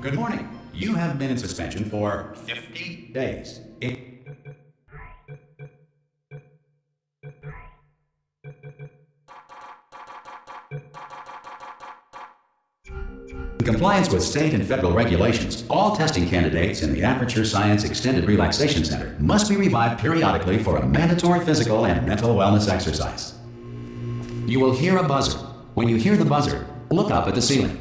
Good morning. You have been in suspension for 50 days. In compliance with state and federal regulations, all testing candidates in the Aperture Science Extended Relaxation Center must be revived periodically for a mandatory physical and mental wellness exercise. You will hear a buzzer. When you hear the buzzer, look up at the ceiling.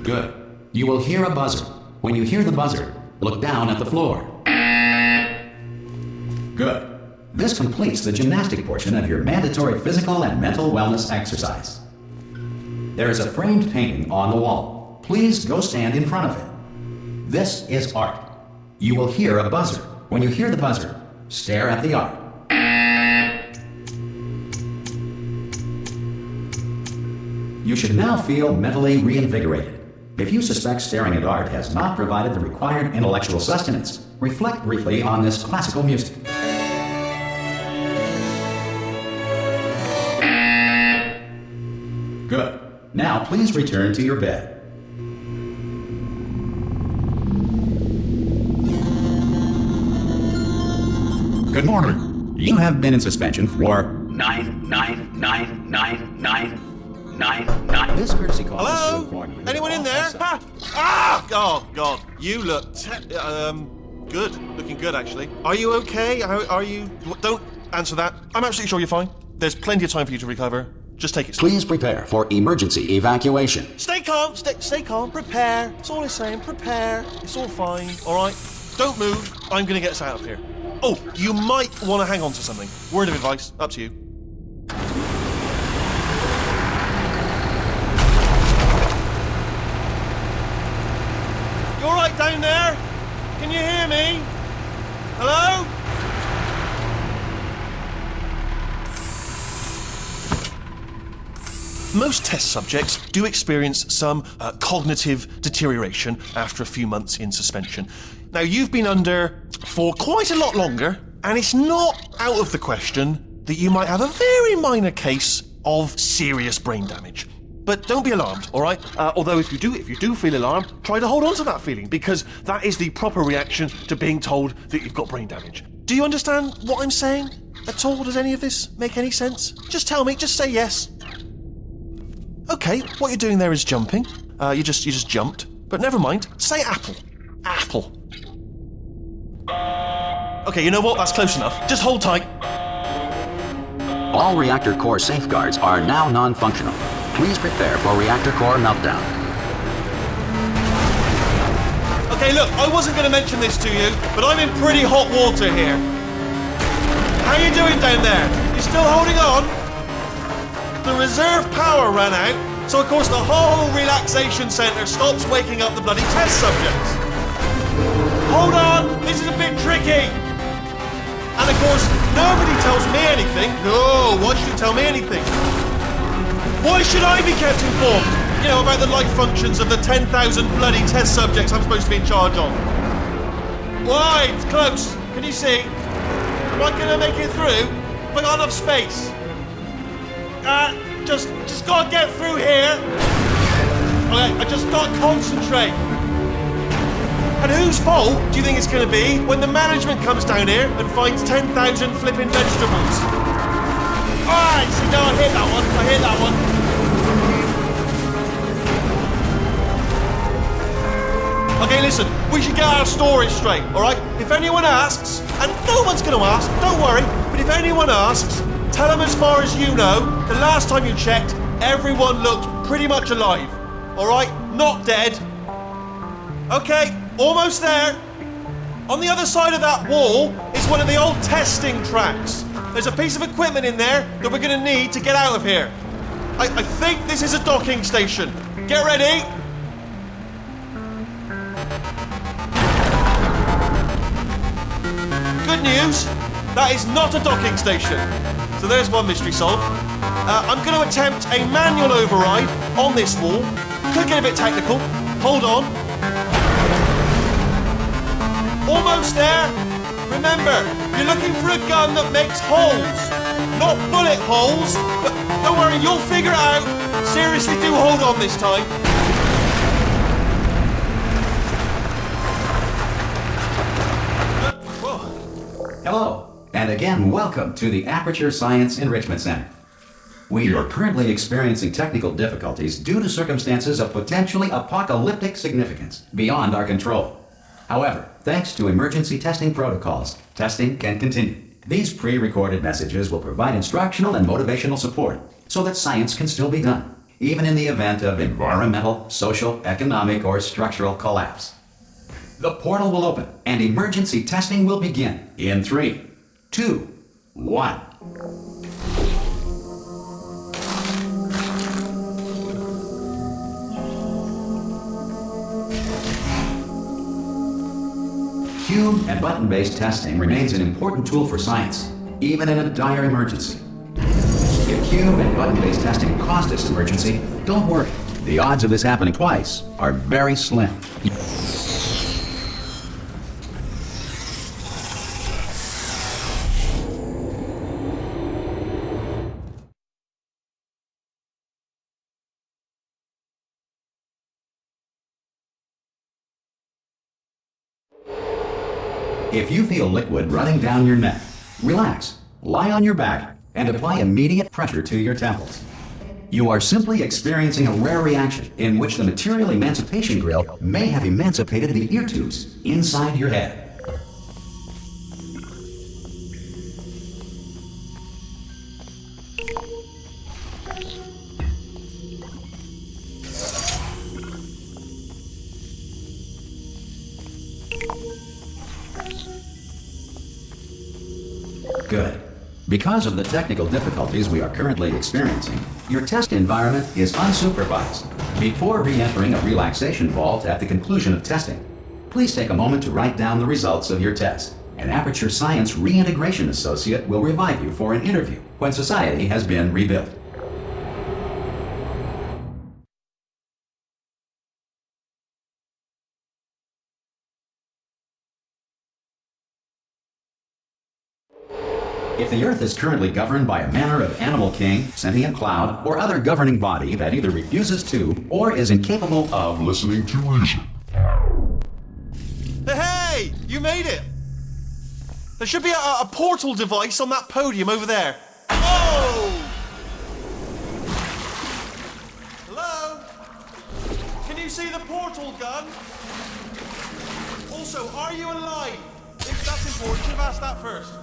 Good. You will hear a buzzer. When you hear the buzzer, look down at the floor. Good. This completes the gymnastic portion of your mandatory physical and mental wellness exercise. There is a framed painting on the wall. Please go stand in front of it. This is art. You will hear a buzzer. When you hear the buzzer, stare at the art. You should now feel mentally reinvigorated. If you suspect staring at art has not provided the required intellectual sustenance, reflect briefly on this classical music. Good. Now please return to your bed. Good morning. You have been in suspension for 9999999. This courtesy call is to inform you. Anyone in there? Oh God, you look good. Looking good, actually. Are you okay? Are you? Don't answer that. I'm absolutely sure you're fine. There's plenty of time for you to recover. Just take it slow. Please prepare for emergency evacuation. Stay calm. Stay calm. Prepare. That's all I'm saying. Prepare. It's all fine. All right. Don't move. I'm gonna get us out of here. Oh, you might want to hang on to something. Word of advice. Up to you. You all right down there? Can you hear me? Hello? Most test subjects do experience some cognitive deterioration after a few months in suspension. Now, you've been under for quite a lot longer, and it's not out of the question that you might have a very minor case of serious brain damage. But don't be alarmed, all right? Although if you do feel alarmed, try to hold on to that feeling, because that is the proper reaction to being told that you've got brain damage. Do you understand what I'm saying at all? Does any of this make any sense? Just tell me, just say yes. Okay, what you're doing there is jumping. You just jumped. But never mind. Say apple. Apple. Okay, you know what? That's close enough. Just hold tight. All reactor core safeguards are now non-functional. Please prepare for reactor core meltdown. Okay, look, I wasn't going to mention this to you, but I'm in pretty hot water here. How you doing down there? You still holding on? The reserve power ran out, so of course the whole relaxation centre stops waking up the bloody test subjects. Hold on, this is a bit tricky. And of course, nobody tells me anything. No, why should you tell me anything? Why should I be kept informed? You know, about the life functions of the 10,000 bloody test subjects I'm supposed to be in charge of. Why? It's close. Can you see? Am I going to make it through? Have I got enough space? Just gotta get through here. Okay, I just gotta concentrate. And whose fault do you think it's gonna be when the management comes down here and finds 10,000 flipping vegetables? Alright, see, no, I hit that one. Okay, listen, we should get our stories straight, alright? If anyone asks, and no one's gonna ask, don't worry, but if anyone asks, tell them as far as you know, the last time you checked, everyone looked pretty much alive. Alright? Not dead. Okay, almost there. On the other side of that wall is one of the old testing tracks. There's a piece of equipment in there that we're going to need to get out of here. I think this is a docking station. Get ready. Good news, that is not a docking station. So there's one mystery solved. I'm going to attempt a manual override on this wall. Could get a bit technical. Hold on. Almost there. Remember, you're looking for a gun that makes holes. Not bullet holes, but don't worry, you'll figure it out. Seriously, do hold on this time. Hello, and again welcome to the Aperture Science Enrichment Center. We are currently experiencing technical difficulties due to circumstances of potentially apocalyptic significance beyond our control. However, thanks to emergency testing protocols, testing can continue. These pre-recorded messages will provide instructional and motivational support so that science can still be done, even in the event of environmental, social, economic, or structural collapse. The portal will open and emergency testing will begin in 3, 2, 1. Cube and button-based testing remains an important tool for science, even in a dire emergency. If cube and button-based testing caused this emergency, don't worry. The odds of this happening twice are very slim. If you feel liquid running down your neck, relax, lie on your back, and apply immediate pressure to your temples. You are simply experiencing a rare reaction in which the material emancipation grill may have emancipated the ear tubes inside your head. Good. Because of the technical difficulties we are currently experiencing, your test environment is unsupervised. Before re-entering a relaxation vault at the conclusion of testing, please take a moment to write down the results of your test. An Aperture Science Reintegration Associate will revive you for an interview when society has been rebuilt. If the Earth is currently governed by a manner of animal king, sentient cloud, or other governing body that either refuses to or is incapable of listening to reason. Hey! You made it! There should be a portal device on that podium over there. Oh! Hello? Can you see the portal gun? Also, are you alive? That's important. Should have asked that first.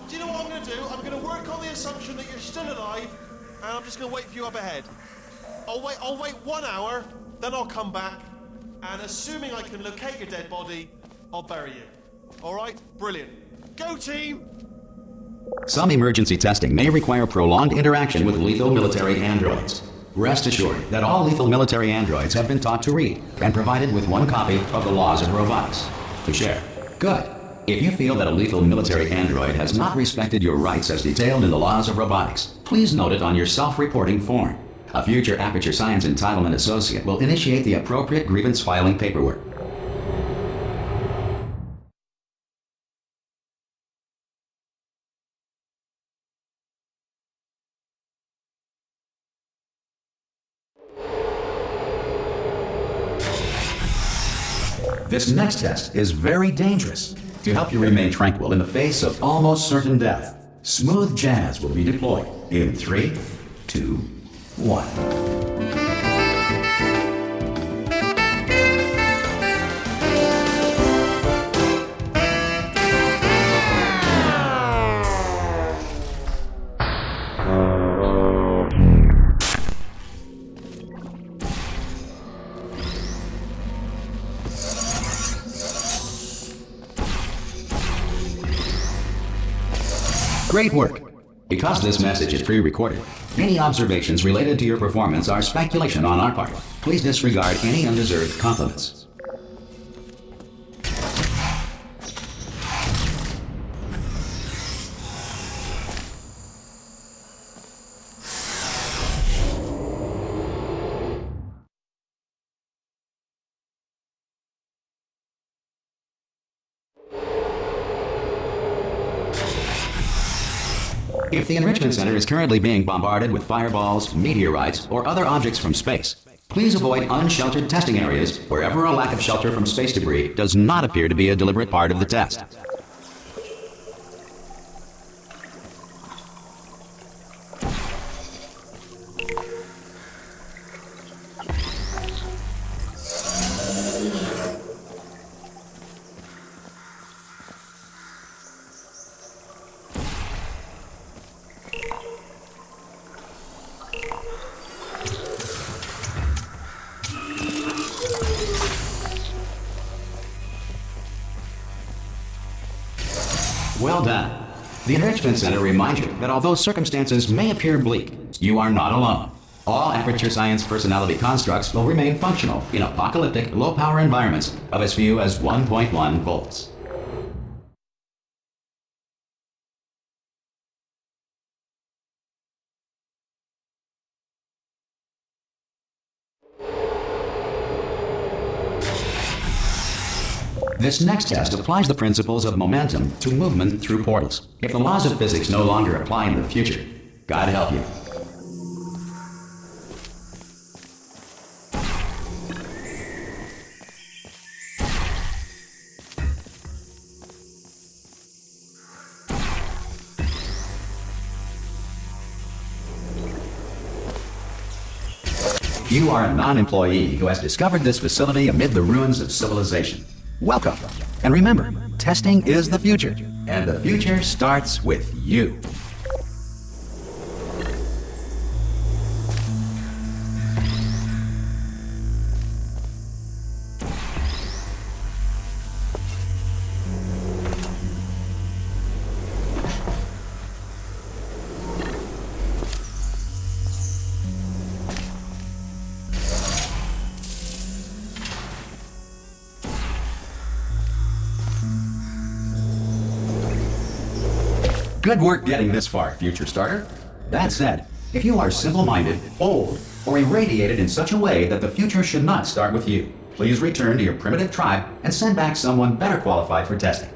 Do you know what I'm going to do? I'm going to work on the assumption that you're still alive, and I'm just going to wait for you up ahead. I'll wait 1 hour, then I'll come back, and assuming I can locate your dead body, I'll bury you. All right? Brilliant. Go, team! Some emergency testing may require prolonged interaction with lethal military androids. Rest assured that all lethal military androids have been taught to read and provided with 1 copy of the Laws of Robotics to share. Good. If you feel that a lethal military android has not respected your rights as detailed in the Laws of Robotics, please note it on your self-reporting form. A future Aperture Science Entitlement Associate will initiate the appropriate grievance filing paperwork. This next test is very dangerous. To help you remain tranquil in the face of almost certain death, smooth jazz will be deployed in 3, 2, 1. Great work! Because this message is pre-recorded, any observations related to your performance are speculation on our part. Please disregard any undeserved compliments. If the Enrichment Center is currently being bombarded with fireballs, meteorites, or other objects from space, please avoid unsheltered testing areas wherever a lack of shelter from space debris does not appear to be a deliberate part of the test. Well done. The Enrichment Center reminds you that although circumstances may appear bleak, you are not alone. All Aperture Science personality constructs will remain functional in apocalyptic, low-power environments of as few as 1.1 volts. This next test applies the principles of momentum to movement through portals. If the laws of physics no longer apply in the future, God help you. You are a non-employee who has discovered this facility amid the ruins of civilization. Welcome. And remember, testing is the future, and the future starts with you. Good work getting this far, future starter. That said, if you are simple-minded, old, or irradiated in such a way that the future should not start with you, please return to your primitive tribe and send back someone better qualified for testing.